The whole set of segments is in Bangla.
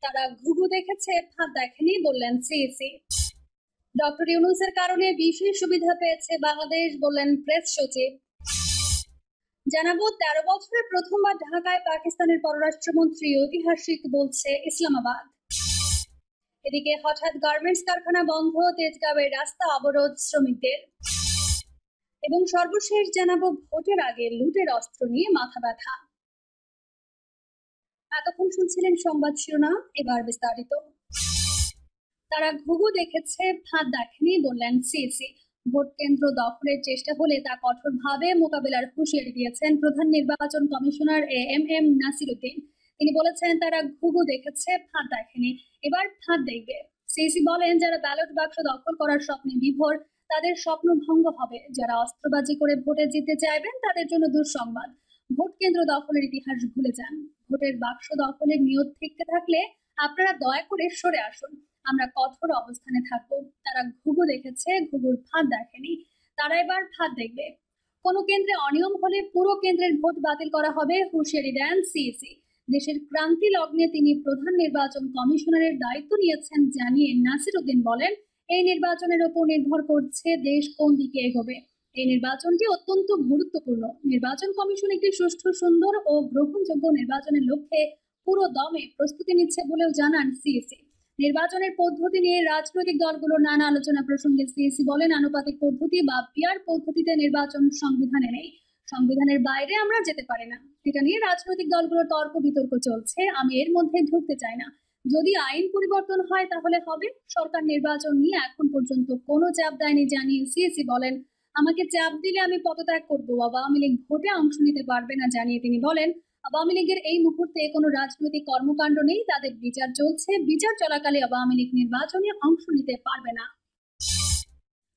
তারা ঘুঘু দেখেছে, ফাঁদ দেখেনি, বললেন সিইসি। ডক্টর ইউনূসের কারণে বিশেষ সুবিধা পেয়েছে বাংলাদেশ, বললেন প্রেস সচিব। জানাবো, 13 বছরে প্রথমবার ঢাকায় পাকিস্তানের পররাষ্ট্রমন্ত্রী, ঐতিহাসিক বলছে ইসলামাবাদ। এদিকে হঠাৎ গার্মেন্টস কারখানা বন্ধ, তেজগাঁওয়ের রাস্তা অবরোধ শ্রমিকদের। এবং সর্বশেষ জানাবো, ভোটের আগে লুটের অস্ত্র নিয়ে মাথা ব্যথা। এতক্ষণ শুনছিলেন সংবাদ শিরোনাম, এবার বিস্তারিত। তারা ঘুঘু দেখেছে, ফাঁদ দেখেনি, বললেন সিইসি। ভোট কেন্দ্র দখলের চেষ্টা হলে তা কঠোরভাবে মোকাবেলার হুঁশিয়ারি দিয়েছেন প্রধান নির্বাচন কমিশনার এএমএম নাসির উদ্দিন। তিনি বলেছেন, তারা ঘুঘু দেখেছে, ফাঁদ দেখেনি, এবার ফাঁদ দেখবে। সিইসি বলেন, যারা ব্যালট বাক্স দখল করার স্বপ্নে বিভোর, তাদের স্বপ্ন ভঙ্গ হবে। যারা অস্ত্রবাজি করে ভোটে জিততে চাইবেন, তাদের জন্য দুঃসংবাদ। ভোট কেন্দ্র দখলের ইতিহাস ভুলে যান। ভোটের বাক্স দখলের নিয়ত থেকে থাকলে আপনারা দয়া করে সরে আসুন। আমরা কঠোর অবস্থানে থাকবো। তারা ঘুঘু দেখেছে, ঘুঘুর ফাঁদ দেখেনি, তারা এবার ফাঁদ দেখবে। কোনো কেন্দ্রে অনিয়ম হলে পুরো কেন্দ্রের ভোট বাতিল করা হবে, হুঁশিয়ারি দেন সিইসি। দেশের ক্রান্তি লগ্নে তিনি প্রধান নির্বাচন কমিশনারের দায়িত্ব নিয়েছেন জানিয়ে নাসির উদ্দিন বলেন, এই নির্বাচনের উপর নির্ভর করছে দেশ কোন দিকে এগোবে। এই নির্বাচনটি অত্যন্ত গুরুত্বপূর্ণ। নির্বাচন কমিশন একটি সুষ্ঠু, সুন্দর ও গ্রহণযোগ্য নির্বাচনের লক্ষ্যে পুরো দমে প্রস্তুতি নিচ্ছে বলেও জানান সিইসি। নির্বাচনের পদ্ধতি নিয়ে রাজনৈতিক দলগুলোর নানা আলোচনা প্রসঙ্গে সিইসি বলেন, আনুপাতিক পদ্ধতি বা পিআর পদ্ধতিতে নির্বাচন সংবিধানে নেই। সংবিধানের বাইরে আমরা যেতে পারি না। এটা নিয়ে রাজনৈতিক দলগুলোর তর্ক বিতর্ক চলছে, আমি এর মধ্যে ঢুকতে চাই না। যদি আইন পরিবর্তন হয় তাহলে হবে। সরকার নির্বাচন নিয়ে এখন পর্যন্ত কোনো চাপ দেয়নি জানিয়ে সিইসি বলেন, আমাকে চাপ দিলে আমি পদত্যাগ করবো। আওয়ামী লীগ ভোটে অংশ নিতে পারবে না জানিয়ে তিনি বলেন, আওয়ামী লীগের এই মুহূর্তে কোনো রাজনৈতিক কর্মকাণ্ড নেই, তাদের বিচার চলছে। বিচার চলাকালে আওয়ামী লীগ নির্বাচনে অংশ নিতে পারবে না।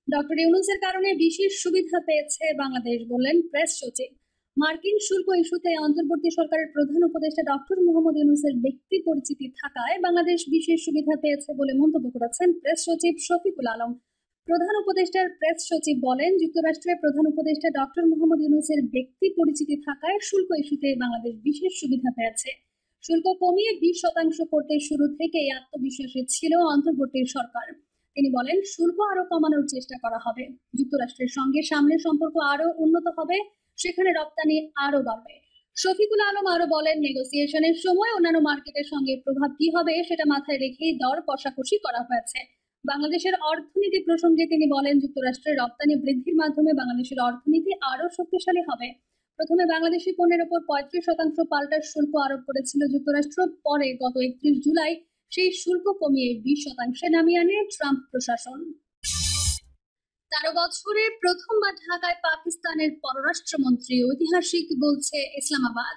ডক্টর ইউনূসের কারণে বিশেষ সুবিধা পেয়েছে বাংলাদেশ, বললেন প্রেস সচিব। মার্কিন শুল্ক ইস্যুতে অন্তর্বর্তী সরকারের প্রধান উপদেষ্টা ডক্টর মোহাম্মদ ইউনূসের ব্যক্তি পরিচিতি থাকায় বাংলাদেশ বিশেষ সুবিধা পেয়েছে বলে মন্তব্য করেছেন প্রেস সচিব শফিকুল আলম। প্রধান উপদেষ্টার প্রেস সচিব বলেন, যুক্তরাষ্ট্রের প্রধান উপদেষ্টা ডক্টর মোহাম্মদ ইউনূসের ব্যক্তি পরিচিতি থাকায় শুল্ক ইস্যুতে বাংলাদেশ বিশেষ সুবিধা পেয়েছে। শুল্ক কমিয়ে 20% করতে শুরু থেকেই আত্মবিশ্বাসী ছিল অন্তর্বর্তী সরকার। তিনি বলেন, শুল্ক আরো কমানোর চেষ্টা করা হবে। যুক্তরাষ্ট্রের সঙ্গে সামনের সম্পর্ক আরো উন্নত হবে, সেখানে রপ্তানি আরো বাড়বে। শফিকুল আলম আরো বলেন, নেগোসিয়েশনের সময় অন্যান্য মার্কেটের সঙ্গে প্রভাব কি হবে সেটা মাথায় রেখেই দর কষাকষি করা হয়েছে। বাংলাদেশের অর্থনীতি প্রসঙ্গে তিনি বলেন, যুক্তরাষ্ট্রের রপ্তানি বৃদ্ধির মাধ্যমে বাংলাদেশের অর্থনীতি আরো শক্তিশালী হবে। প্রথমে বাংলাদেশি পণ্যের উপর 35% পাল্টা শুল্ক আরোপ করেছিল যুক্তরাষ্ট্র, পরে গত 31 জুলাই সেই শুল্ক কমিয়ে 20% নামিয়ে আনে ট্রাম্প প্রশাসন। 13 বছরে প্রথমবার ঢাকায় পাকিস্তানের পররাষ্ট্রমন্ত্রী, ঐতিহাসিক বলছে ইসলামাবাদ।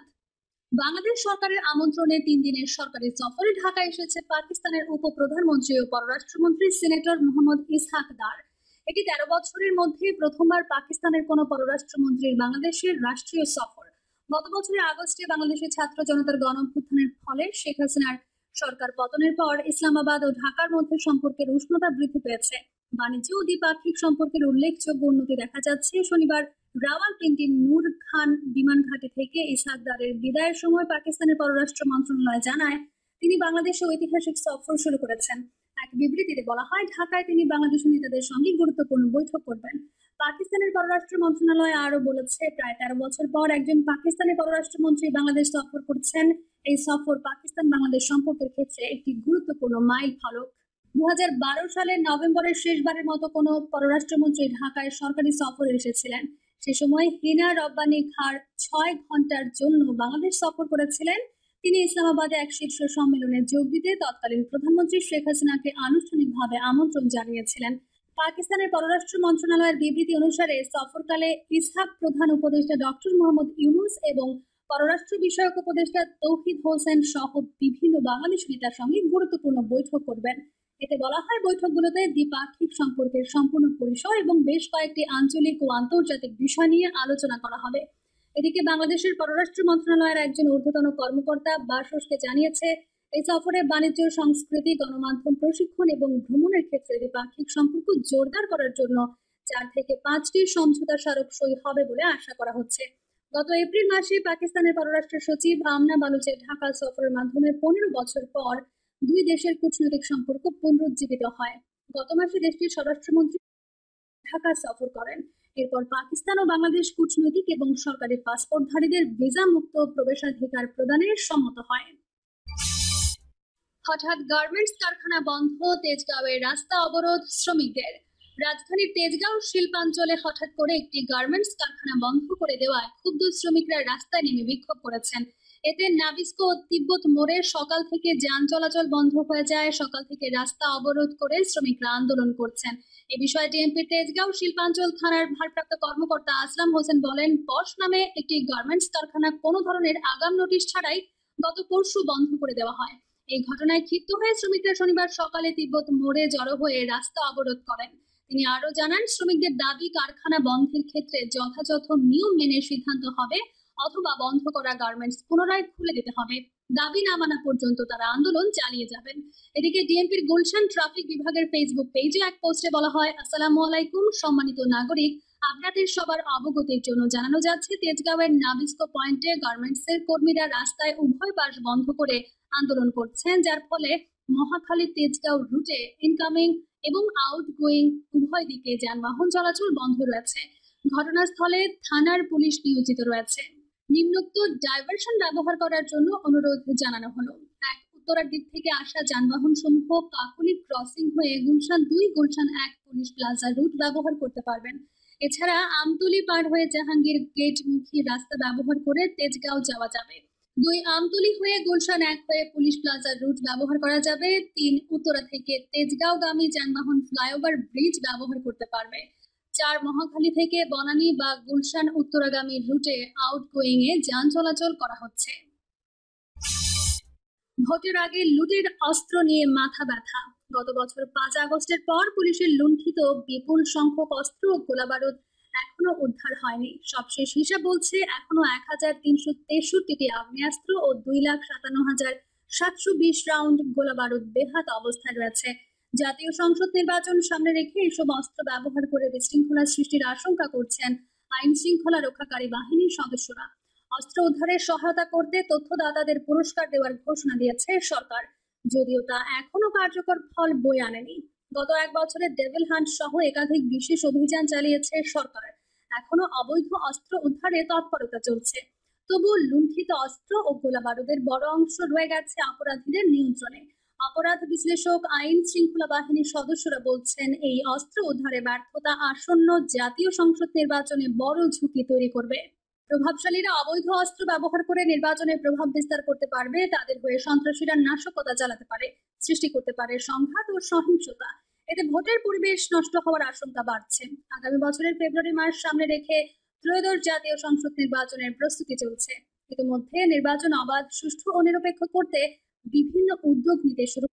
বাংলাদেশ সরকারের আমন্ত্রণে 3 দিনের সরকারি সফরে ঢাকা এসেছে পাকিস্তানের উপপ্রধানমন্ত্রী ও পররাষ্ট্রমন্ত্রী সিনেটর মোহাম্মদ ইসহাক দার। এটি 13 বছরের মধ্যে প্রথমবার পাকিস্তানের কোনো পররাষ্ট্রমন্ত্রীর বাংলাদেশের রাষ্ট্রীয় সফর। গত বছরের আগস্টে বাংলাদেশের ছাত্র জনতার গণঅভ্যুত্থানের ফলে শেখ হাসিনার সরকার পতনের পর ইসলামাবাদ ও ঢাকার মধ্যে সম্পর্কের উষ্ণতা বৃদ্ধি পেয়েছে। বাণিজ্য ও দ্বিপাক্ষিক সম্পর্কের উল্লেখযোগ্য উন্নতি দেখা যাচ্ছে। শনিবার রাওয়ালপিন্ডির নূর খান বিমান ঘাঁটি থেকে ইসহাক দারের বিদায়ের সময় পাকিস্তানের পররাষ্ট্র মন্ত্রণালয় জানায়, তিনি বাংলাদেশে ঐতিহাসিক সফর শুরু করেছেন। এক বিবৃতিতে বলা হয়, ঢাকায় তিনি বাংলাদেশি নেতাদের সঙ্গে গুরুত্বপূর্ণ বৈঠক করবেন। পাকিস্তানের পররাষ্ট্র মন্ত্রণালয় আরো বলেছে, প্রায় 13 বছর পর একজন পাকিস্তানের পররাষ্ট্রমন্ত্রী বাংলাদেশ সফর করছেন। এই সফর পাকিস্তান বাংলাদেশ সম্পর্কের ক্ষেত্রে একটি গুরুত্বপূর্ণ মাইল ফলক। 2012 সালের নভেম্বরের শেষবারের মতো কোনো পররাষ্ট্রমন্ত্রী ঢাকায় সরকারি সফরে এসেছিলেন। সে সময় হিনা রব্বানী খার 6 ঘন্টার জন্য বাংলাদেশ সফর করেছিলেন। তিনি ইসলামাবাদে এক শীর্ষ সম্মেলনে যোগ দিতে তৎকালীন প্রধানমন্ত্রী শেখ হাসিনাকে আনুষ্ঠানিকভাবে আমন্ত্রণ জানিয়েছিলেন। পাকিস্তানের পররাষ্ট্র মন্ত্রণালয়ের বিবৃতি অনুসারে সফরকালে ইসহাক প্রধান উপদেষ্টা ডক্টর মোহাম্মদ ইউনূস এবং পররাষ্ট্র বিষয়ক উপদেষ্টা তৌহিদ হোসেন সহ বিভিন্ন বাংলাদেশি নেতার সঙ্গে গুরুত্বপূর্ণ বৈঠক করবেন। এতে বলা হয়, বৈঠকগুলোতে দ্বিপাক্ষিক সম্পর্কের সম্পূর্ণ পরিসর এবং বেশ কয়েকটি আঞ্চলিক ও আন্তর্জাতিক বিষয় নিয়ে আলোচনা করা হবে। এদিকে বাংলাদেশের পররাষ্ট্র মন্ত্রণালয়ের একজন ঊর্ধ্বতন কর্মকর্তা বার্সোসকে জানিয়েছে, এই সফরে বাণিজ্য, সংস্কৃতি, গণমাধ্যম প্রশিক্ষণ এবং ভ্রমণের ক্ষেত্রে দ্বিপাক্ষিক সম্পর্ক জোরদার করার জন্য 4 থেকে 5টি সমঝোতা স্মারক সই হবে বলে আশা করা হচ্ছে। গত এপ্রিল মাসে পাকিস্তানের পররাষ্ট্র সচিব আমনা বালুচের ঢাকা সফরের মাধ্যমে 15 বছর পর দুই দেশের কূটনৈতিক সম্পর্ক পুনরুজ্জীবিত হয়। গত মাসে দেশটির স্বরাষ্ট্রমন্ত্রী ঢাকা সফর করেন। এরপর পাকিস্তান ও বাংলাদেশ কূটনৈতিক এবং সরকারি পাসপোর্টধারীদের ভিসা মুক্ত প্রবেশাধিকার প্রদানে সম্মত হয়। হঠাৎ গার্মেন্টস কারখানা বন্ধ, তেজগাঁওয়ের রাস্তা অবরোধ শ্রমিকদের। রাজধানীর তেজগাঁও শিল্পাঞ্চলে হঠাৎ করে একটি গার্মেন্টস কারখানা বন্ধ করে দেওয়ায় ক্ষুব্ধ শ্রমিকরা রাস্তায় নেমে বিক্ষোভ করেছেন। এতে নাবিস্কো ও তিব্বত মোড়ে সকাল থেকে যান চলাচল বন্ধ হয়ে যায়। সকাল থেকে রাস্তা অবরোধ করে শ্রমিকরা আন্দোলন করছেন। এ বিষয়ে ডিএমপির তেজগাঁও শিল্পাঞ্চল থানার ভারপ্রাপ্ত কর্মকর্তা আসলাম হোসেন বলেন, পশ নামে একটি গার্মেন্টস কারখানা কোনো ধরনের আগাম নোটিশ ছাড়াই গত পরশু বন্ধ করে দেওয়া হয়। এই ঘটনায় ক্ষিপ্ত হয়ে শ্রমিকরা শনিবার সকালে তিব্বত মোড়ে জড়ো হয়ে রাস্তা অবরোধ করেন। তিনি আরো জানান, শ্রমিকদের দাবি কারখানা বন্ধের ক্ষেত্রে যথাযথ নিয়ম মেনে সিদ্ধান্ত হবে অথবা বন্ধ করা গার্মেন্টস পুনরায় খুলে দিতে হবে। দাবি না মানা পর্যন্ত তারা আন্দোলন চালিয়ে যাবেন। এদিকে ডিএমপির গুলশান ট্রাফিক বিভাগের ফেসবুক পেজে এক পোস্টে বলা হয়, আসসালামু আলাইকুম সম্মানিত নাগরিক, আপনাদের সবার অবগতির জন্য জানানো যাচ্ছে, তেজগাঁওয়ের নাবিস্কো পয়েন্টে গার্মেন্টসের কর্মীরা রাস্তায় উভয় পাশ বন্ধ করে আন্দোলন করছেন, যার ফলে মহাখালী তেজগাঁও রুটে ইনকামিং এবং আউটগোয়িং উভয় দিকে যানবাহন চলাচল বন্ধ রয়েছে। ঘটনাস্থলে থানার পুলিশ নিয়োজিত রয়েছে। নিম্নোক্ত ডাইভারশন ব্যবহার করার জন্য অনুরোধ জানানো হলো। এক, উত্তরার দিক থেকে আসা যানবাহন সমূহ কাকুলি ক্রসিং হয়ে Gulshan 2, Gulshan 1 police plaza route ব্যবহার করতে পারবেন। এছাড়া আমতলী পার হয়ে জাহাঙ্গীর গেটমুখী রাস্তা ব্যবহার করে তেজগাঁও যাওয়া যাবে। 2, আমতলী হয়ে গুলশান 1 হয়ে পুলিশ প্লাজা রুট ব্যবহার করা যাবে। 3, উত্তরা থেকে তেজগাঁওগামী যানবাহন ফ্লাইওভার ব্রিজ ব্যবহার করতে পারবে। 4, মহাখালী থেকে বনানী বা গুলশান উত্তরাগামী রুটে আউটগোয়িং এ যান চলাচল করা হচ্ছে। ভোটের আগে লুটের অস্ত্র নিয়ে মাথা ব্যথা। গত বছর 5 আগস্টের পর পুলিশের লুণ্ঠিত বিপুল সংখ্যক অস্ত্র ও গোলাবারুদ এখনো উদ্ধার হয়নি। সবশেষ হিসাব বলছে এখনো 1363টি আগ্নেয়াস্ত্র ও 2,57,720 রাউন্ড গোলাবারুদ বেহাত অবস্থায় রয়েছে। জাতীয় সংসদ নির্বাচন সামনে রেখে এসব অস্ত্র ব্যবহার করে বিশৃঙ্খলা সৃষ্টির আশঙ্কা করছেন আইন শৃঙ্খলা রক্ষাকারী বাহিনীর সদস্যরা। অস্ত্র উদ্ধারে সহায়তা করতে তথ্যদাতাদের পুরস্কার দেওয়ার ঘোষণা দিয়েছে সরকার, যদিও তা এখনো কার্যকর ফল বয়ে আনেনি। গত 1 বছরে ডেভিল হান্ট সহ একাধিক বিশেষ অভিযান চালিয়েছে সরকার। এখনো অবৈধ অস্ত্র উদ্ধারে তৎপরতা চলছে। তবু লুণ্ঠিত অস্ত্র ও গোলাবারুদের বড় অংশ রয়ে গেছে অপরাধীদের নিয়ন্ত্রণে। অপরাধ বিশ্লেষক, আইন শৃঙ্খলা বাহিনীর সদস্যরা বলছেন, এই অস্ত্র উদ্ধারে ব্যর্থতা আসন্ন জাতীয় সংসদ নির্বাচনে বড় ঝুঁকি তৈরি করবে। প্রভাবশালীরা অবৈধ অস্ত্র ব্যবহার করে নির্বাচনে প্রভাব বিস্তার করতে পারবে। তাদের হয়ে সন্ত্রাসীরা নাশকতা চালাতে পারে, সৃষ্টি করতে পারে সংঘাত ও সহিংসতা। এতে ভোটের পরিবেশ নষ্ট হওয়ার আশঙ্কা বাড়ছে। আগামী বছরের ফেব্রুয়ারি মাস সামনে রেখে ত্রয়োদশ জাতীয় সংসদ নির্বাচনের প্রস্তুতি চলছে। ইতিমধ্যে নির্বাচন অবাধ, সুষ্ঠু ও নিরপেক্ষ করতে বিভিন্ন উদ্যোগ নিতে শুরু